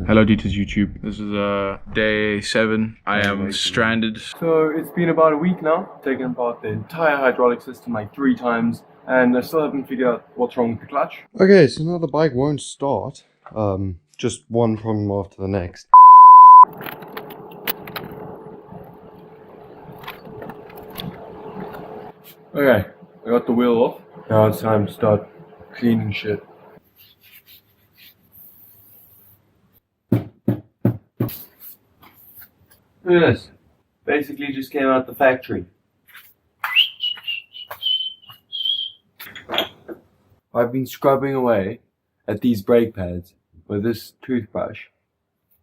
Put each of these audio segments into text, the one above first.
Hello Dieter's YouTube. This is day 7. I am stranded. So it's been about a week now, taken apart the entire hydraulic system like 3 times, and I still haven't figured out what's wrong with the clutch. Okay, so now the bike won't start. Just one problem after the next. Okay, I got the wheel off. Now it's time to start cleaning shit. Look at this. Basically just came out the factory. I've been scrubbing away at these brake pads with this toothbrush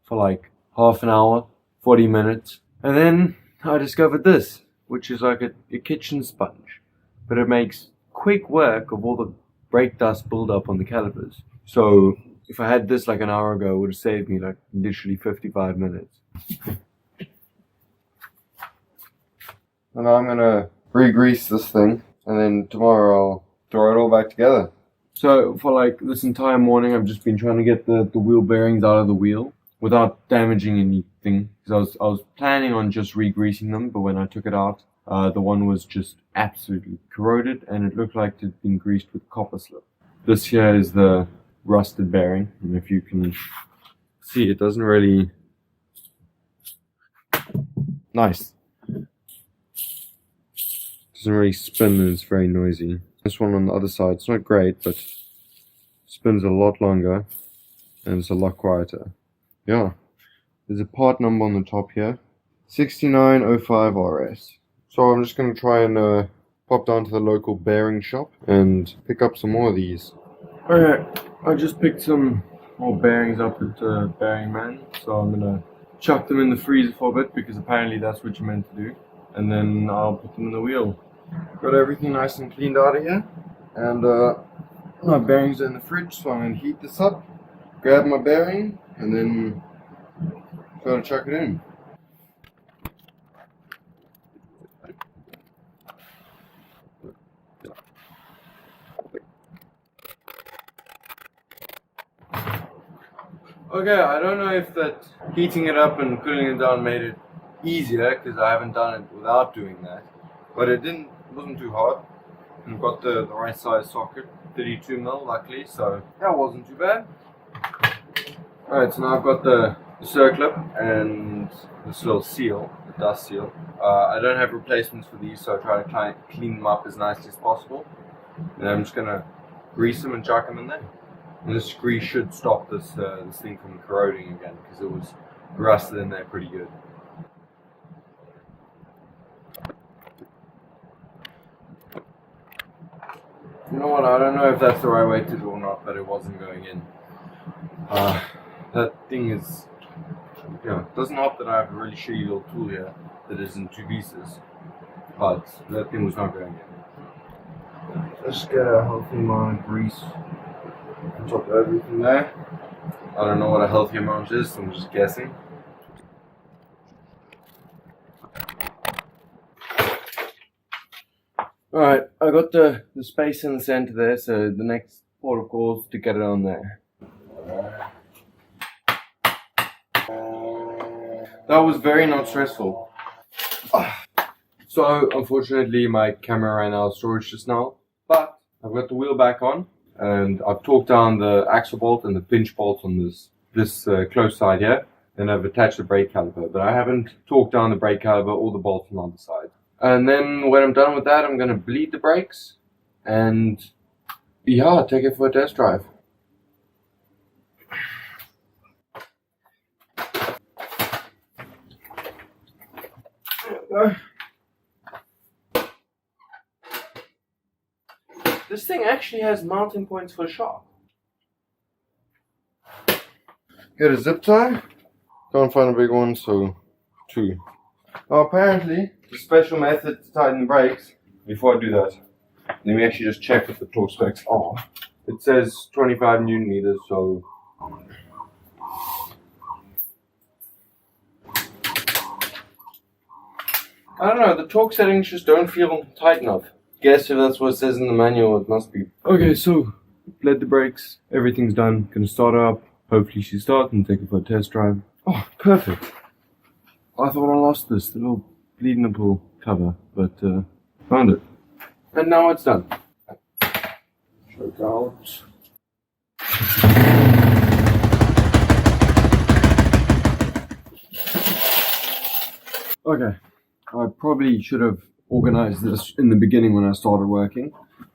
for like half an hour, 40 minutes. And then I discovered this, which is like a kitchen sponge. But it makes quick work of all the brake dust buildup on the calipers. So if I had this like an hour ago, it would have saved me like literally 55 minutes. And now I'm gonna re-grease this thing, and then tomorrow I'll throw it all back together. So for like this entire morning, I've just been trying to get the wheel bearings out of the wheel without damaging anything. Because I was planning on just re-greasing them, but when I took it out, the one was just absolutely corroded, and it looked like it had been greased with copper slip. This here is the rusted bearing, and if you can see, it doesn't really... Nice. Doesn't really spin, and it's very noisy. This one on the other side, it's not great, but spins a lot longer and it's a lot quieter. Yeah, there's a part number on the top here, 6905 RS. So I'm just going to try and pop down to the local bearing shop and pick up some more of these. Okay, I just picked some more bearings up at Bearing Man, so I'm going to chuck them in the freezer for a bit because apparently that's what you're meant to do. And then I'll put them in the wheel. Got everything nice and cleaned out of here, and my bearings are in the fridge, so I'm going to heat this up, grab my bearing, and then go to chuck it in. Okay, I don't know if that heating it up and cooling it down made it easier, because I haven't done it without doing that, but it wasn't too hard, and got the right size socket, 32mm luckily, so that wasn't too bad. Alright, so now I've got the circlip and this little seal, the dust seal. I don't have replacements for these, so I try to clean them up as nicely as possible. And I'm just gonna grease them and chuck them in there. And this grease should stop this thing from corroding again, because it was rusted in there pretty good. You know what, I don't know if that's the right way to do it or not, but it wasn't going in. That thing is, it doesn't help that I have a really shitty little tool here that is in 2 pieces, but that thing was not going in. Let's get a healthy amount of grease on top of everything there. I don't know what a healthy amount is, so I'm just guessing. Alright, I got the space in the center there, so the next port of call is to get it on there. That was very not stressful. So, unfortunately, my camera ran out of storage just now, but I've got the wheel back on, and I've torqued down the axle bolt and the pinch bolt on this close side here, and I've attached the brake caliper, but I haven't torqued down the brake caliper or the bolt on the other side. And then when I'm done with that, I'm going to bleed the brakes and, yeah, take it for a test drive. This thing actually has mounting points for the shock. Get a zip tie. Can't find a big one, so 2. Now apparently, the special method to tighten the brakes. Before I do that, let me actually just check what the torque specs are. It says 25 Newton meters, so I don't know, the torque settings just don't feel tight enough. Guess if that's what it says in the manual, it must be. Okay, so bled the brakes, everything's done. Gonna start up, hopefully she starts and take it for a test drive. Oh, perfect. I thought I lost this, the little bleed nipple cover, but found it. And now it's done. Choke out. Okay, I probably should have organized this in the beginning when I started working,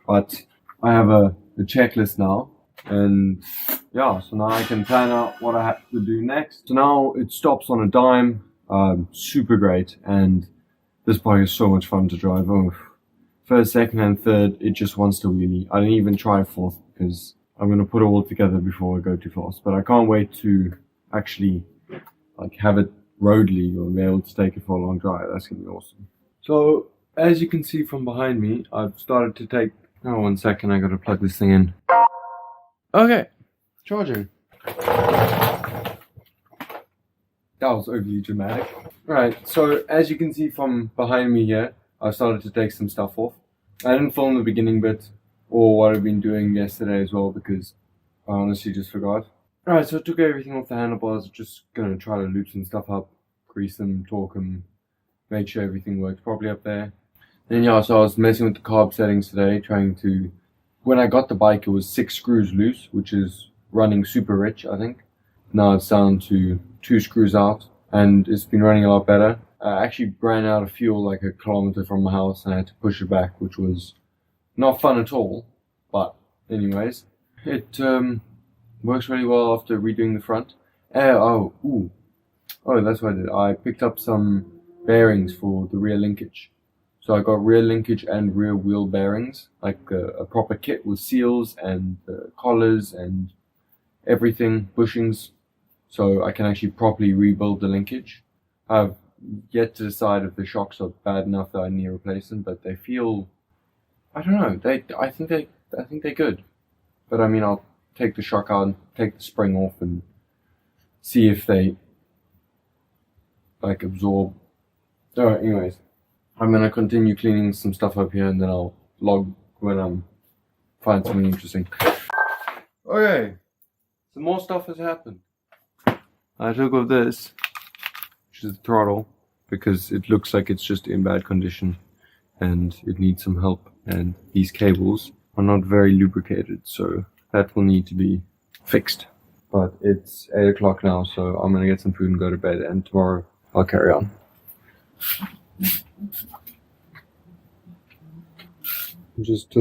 but I have a checklist now, and yeah, so now I can plan out what I have to do next. So now it stops on a dime, super great, and this bike is so much fun to drive. Oh, first, second, and third, it just wants to wheelie. I didn't even try fourth because I'm gonna put it all together before I go too fast. But I can't wait to actually like have it roadly or be able to take it for a long drive. That's gonna be awesome. So as you can see from behind me, I've started to take. Oh, 1 second, I gotta plug this thing in. Okay, charging. That was overly dramatic. Right, so as you can see from behind me here, I started to take some stuff off. I didn't film the beginning bit or what I've been doing yesterday as well because I honestly just forgot. Alright, so I took everything off the handlebars, just gonna try to loosen stuff up, grease them, torque them, make sure everything works properly up there. Then yeah, so I was messing with the carb settings today, trying to, when I got the bike it was 6 screws loose, which is running super rich I think. Now it's down to 2 screws out and it's been running a lot better. I actually ran out of fuel like a kilometer from my house and I had to push it back, which was not fun at all, but anyways, it works really well after redoing the front. Oh, that's what I did. I picked up some bearings for the rear linkage. So I got rear linkage and rear wheel bearings, like a proper kit with seals and collars and everything, bushings, so I can actually properly rebuild the linkage. I've yet to decide if the shocks are bad enough that I need to replace them, but they feel, I don't know, I think they're good. But I mean, I'll take the shock out and take the spring off and see if they like absorb. Alright, anyways, I'm gonna continue cleaning some stuff up here and then I'll log when I'm find something interesting. Okay, some more stuff has happened. I took off this, which is the throttle, because it looks like it's just in bad condition and it needs some help, and these cables are not very lubricated, so that will need to be fixed. But it's 8 o'clock now, so I'm gonna get some food and go to bed, and tomorrow I'll carry on. I'm just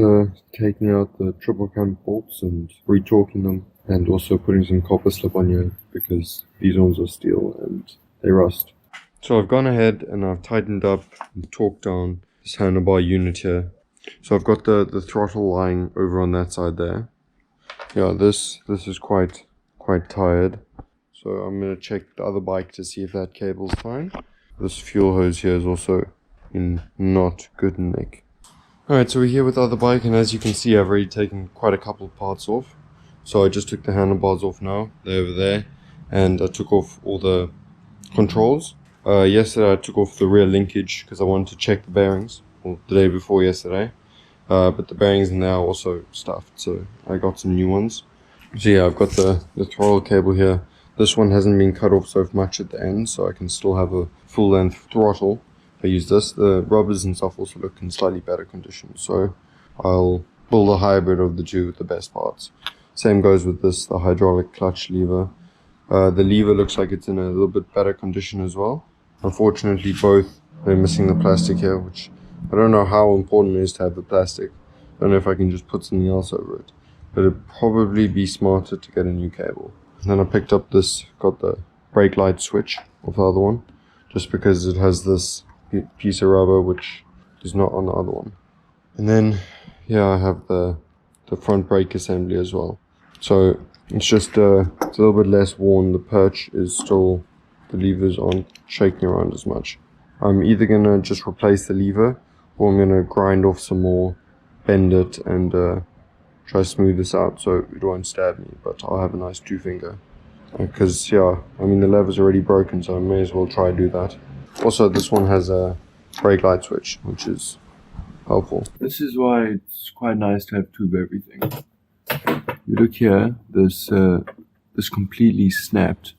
taking out the triple cam bolts and retorquing them, and also putting some copper slip on here because these ones are steel and they rust. So I've gone ahead and I've tightened up and torqued down this handlebar unit here. So I've got the throttle lying over on that side there. Yeah, this is quite tired. So I'm gonna check the other bike to see if that cable's fine. This fuel hose here is also in not good nick. Alright, so we're here with the other bike, and as you can see I've already taken quite a couple of parts off. So I just took the handlebars off now, they're over there, and I took off all the controls. Yesterday I took off the rear linkage because I wanted to check the bearings, well, the day before yesterday. But the bearings in there are also stuffed, so I got some new ones. So yeah, I've got the throttle cable here. This one hasn't been cut off so much at the end, so I can still have a full length throttle. I use this. The rubbers and stuff also look in slightly better condition, so I'll build a hybrid of the two with the best parts. Same goes with this, the hydraulic clutch lever. The lever looks like it's in a little bit better condition as well. Unfortunately, both are missing the plastic here, which I don't know how important it is to have the plastic. I don't know if I can just put something else over it, but it'd probably be smarter to get a new cable. And then I picked up this, got the brake light switch of the other one, just because it has this piece of rubber which is not on the other one. And then yeah, I have the front brake assembly as well. So it's just it's a little bit less worn. The perch is still, the levers aren't shaking around as much. I'm either gonna just replace the lever, or I'm gonna grind off some more, bend it, and try to smooth this out so it won't stab me, but I'll have a nice 2-finger. Because yeah, I mean the lever's already broken, so I may as well try to do that. Also, this one has a brake light switch, which is helpful. This is why it's quite nice to have two of everything. You look here, this this completely snapped.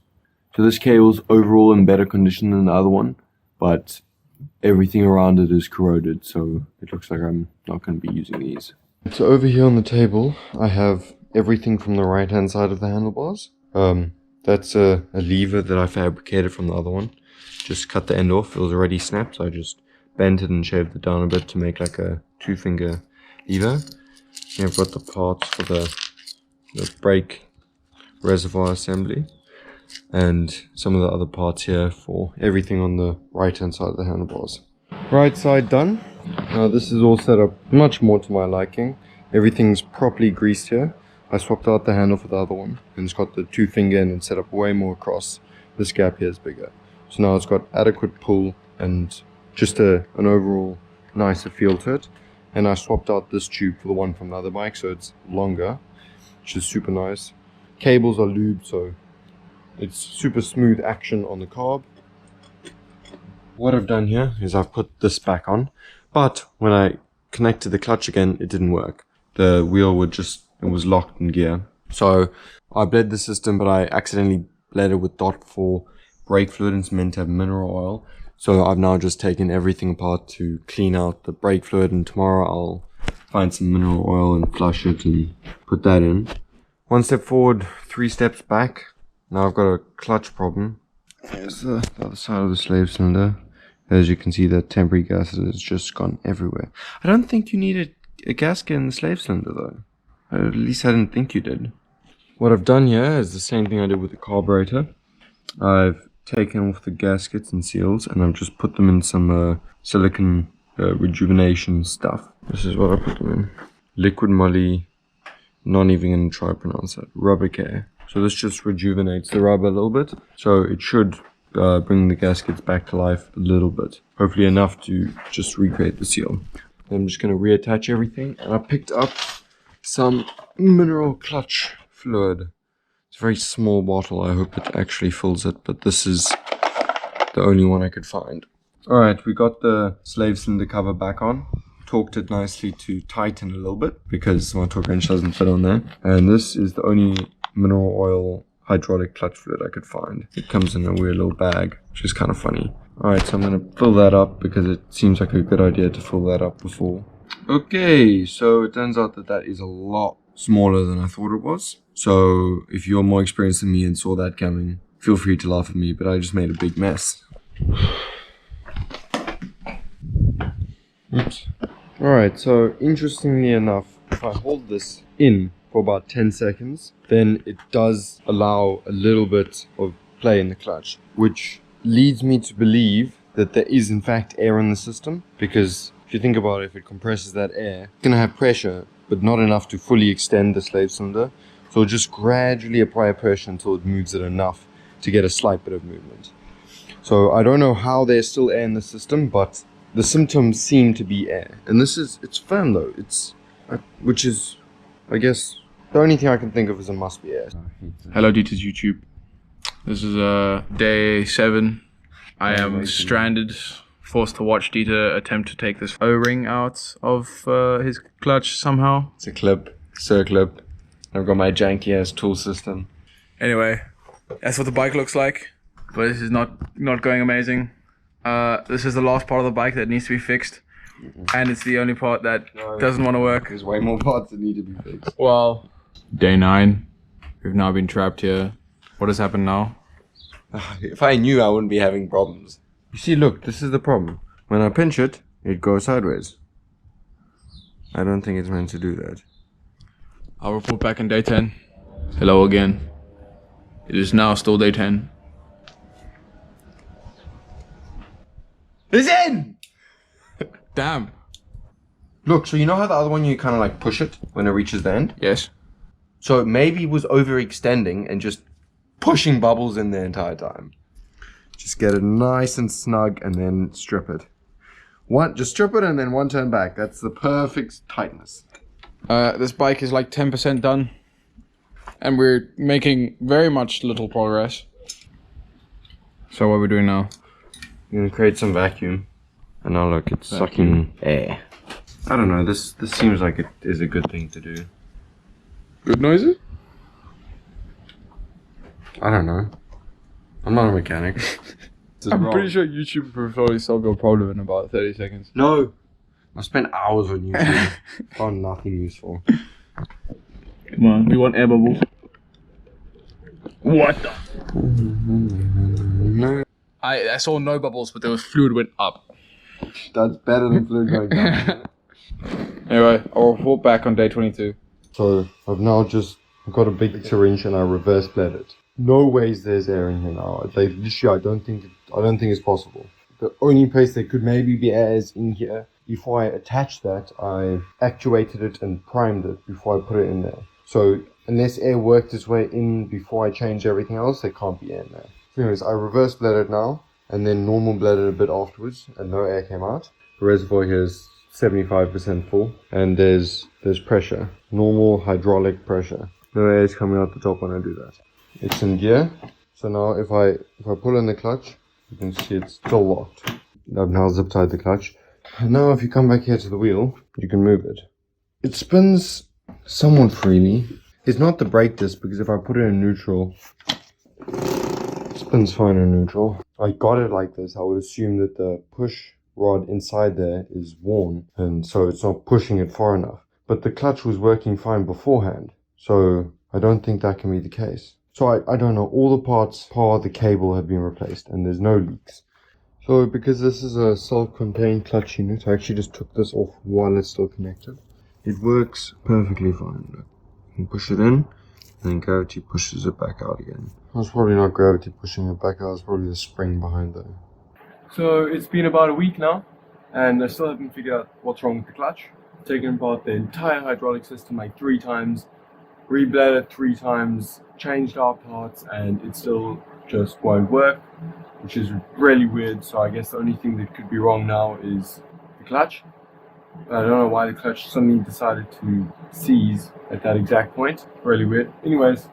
So this cable's overall in better condition than the other one, but everything around it is corroded, so it looks like I'm not going to be using these. So over here on the table, I have everything from the right hand side of the handlebars. That's a lever that I fabricated from the other one. Just cut the end off, it was already snapped, so I just bent it and shaved it down a bit to make like a 2-finger lever. Here I've got the parts for the brake reservoir assembly, and some of the other parts here for everything on the right hand side of the handlebars. Right side done. Now this is all set up much more to my liking. Everything's properly greased here. I swapped out the handle for the other one, and it's got the 2-finger and set up way more across. This gap here is bigger. So now it's got adequate pull and just an overall nicer feel to it. And I swapped out this tube for the one from the other bike, so it's longer, which is super nice. Cables are lubed, so it's super smooth action on the carb. What I've done here is I've put this back on, but when I connected the clutch again, it didn't work. The wheel it was locked in gear. So I bled the system, but I accidentally bled it with .4 brake fluid, and it's meant to have mineral oil. So I've now just taken everything apart to clean out the brake fluid, and tomorrow I'll find some mineral oil and flush it and put that in. 1 step forward, 3 steps back. Now I've got a clutch problem. Here's the other side of the slave cylinder. As you can see, that temporary gasket has just gone everywhere. I don't think you need a gasket in the slave cylinder though. At least I didn't think you did. What I've done here is the same thing I did with the carburetor. I've taken off the gaskets and seals, and I've just put them in some silicone rejuvenation stuff. This is what I put them in. Liquid moly, not even going to try to pronounce that, rubber care. So this just rejuvenates the rubber a little bit, so it should bring the gaskets back to life a little bit. Hopefully enough to just recreate the seal. I'm just going to reattach everything, and I picked up some mineral clutch fluid. It's a very small bottle, I hope it actually fills it, but this is the only one I could find. Alright, we got the slave cylinder cover back on. Torqued it nicely to tighten a little bit, because my torque wrench doesn't fit on there. And this is the only mineral oil hydraulic clutch fluid I could find. It comes in a weird little bag, which is kind of funny. Alright, so I'm going to fill that up, because it seems like a good idea to fill that up before. Okay, so it turns out that is a lot smaller than I thought it was. So if you're more experienced than me and saw that coming, feel free to laugh at me, but I just made a big mess. Oops. Alright, so interestingly enough, if I hold this in for about 10 seconds, then it does allow a little bit of play in the clutch, which leads me to believe that there is in fact air in the system, because if you think about it, if it compresses that air, it's going to have pressure, but not enough to fully extend the slave cylinder. So just gradually apply pressure until it moves it enough to get a slight bit of movement. So I don't know how there's still air in the system, but the symptoms seem to be air. And it's firm though, which is, I guess, the only thing I can think of is it must be air. Hello Dieter's YouTube. This is day 7. I am stranded, forced to watch Dieter attempt to take this O-ring out of his clutch somehow. It's a clip, circlip. I've got my janky ass tool system. Anyway, that's what the bike looks like, but this is not going amazing. This is the last part of the bike that needs to be fixed, and it's the only part that doesn't want to work. There's way more parts that need to be fixed. Well, day 9, we've now been trapped here. What has happened now? If I knew, I wouldn't be having problems. You see, look, this is the problem. When I pinch it, it goes sideways. I don't think it's meant to do that. I'll report back in day 10. Hello again. It is now still day 10. It's in! Damn. Look, so you know how the other one you kind of like push it when it reaches the end? Yes. So maybe it was overextending and just pushing bubbles in the entire time. Just get it nice and snug and then strip it. Just strip it and then one turn back. That's the perfect tightness. This bike is like 10% done, and we're making very much little progress. So what are we doing now? I'm gonna create some vacuum, and now look, it's sucking air. I don't know. This seems like it is a good thing to do. Good noises? I don't know. I'm not a mechanic. I'm pretty sure YouTube will probably solve your problem in about 30 seconds. No. I spent hours on YouTube. Found nothing useful. Come on, we want air bubbles. What the? No. I saw no bubbles, but there was fluid went up. That's better than fluid going down. Anyway, I'll report back on day 22. So I've now just got a big syringe and I reverse bled it. No ways there's air in here now. Literally, I don't think it's possible. The only place there could maybe be air is in here. Before I attached that, I actuated it and primed it before I put it in there. So unless air worked its way in before I changed everything else, there can't be air in there. So anyways, I reverse bled it now and then normal bled it a bit afterwards and no air came out. The reservoir here is 75% full and there's pressure, normal hydraulic pressure. No air is coming out the top when I do that. It's in gear. So now if I pull in the clutch, you can see it's still locked. I've now zip tied the clutch. And now if you come back here to the wheel, you can move it. It spins somewhat freely. It's not the brake disc because if I put it in neutral, it spins fine in neutral. I got it like this. I would assume that the push rod inside there is worn and so it's not pushing it far enough. But the clutch was working fine beforehand. So I don't think that can be the case. So I don't know, all the parts, the cable have been replaced and there's no leaks. So because this is a self-contained clutch unit, I actually just took this off while it's still connected. It works perfectly fine. You can push it in, and then gravity pushes it back out again. It's probably not gravity pushing it back out, it's probably the spring behind there. So it's been about a week now, and I still haven't figured out what's wrong with the clutch. I've taken apart the entire hydraulic system like 3 times, re-bled it 3 times, changed our parts, and it still just won't work, which is really weird. So I guess the only thing that could be wrong now is the clutch. I don't know why the clutch suddenly decided to seize at that exact point. Really weird. Anyways,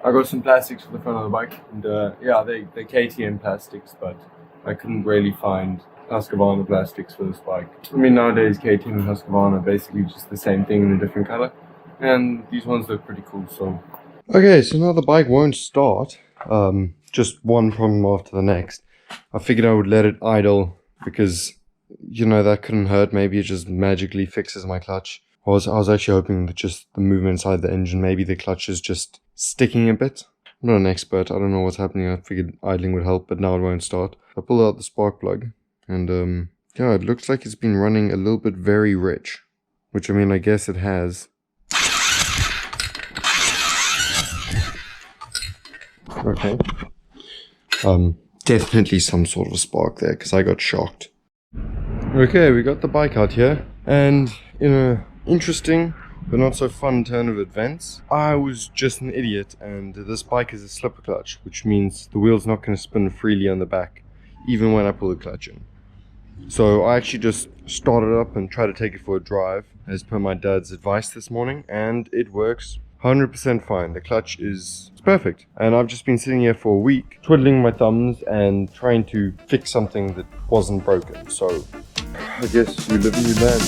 I got some plastics for the front of the bike, and yeah, they're KTM plastics, but I couldn't really find Husqvarna plastics for this bike. I mean, nowadays KTM and Husqvarna are basically just the same thing in a different color, and these ones look pretty cool. So okay, so now the bike won't start. Just one problem after the next. I figured I would let it idle because, you know, that couldn't hurt. Maybe it just magically fixes my clutch. I was actually hoping that just the movement inside the engine, maybe the clutch is just sticking a bit. I'm not an expert. I don't know what's happening. I figured idling would help, but now it won't start. I pulled out the spark plug and yeah, it looks like it's been running a little bit very rich, which I mean, I guess it has. Okay. Definitely some sort of a spark there because I got shocked. Okay, we got the bike out here, and in a interesting but not so fun turn of events, I was just an idiot, and this bike is a slipper clutch, which means the wheel's not going to spin freely on the back, even when I pull the clutch in. So I actually just started up and tried to take it for a drive, as per my dad's advice this morning, and it works 100% fine. The clutch is perfect, and I've just been sitting here for a week twiddling my thumbs and trying to fix something that wasn't broken. So I guess you live and you learn.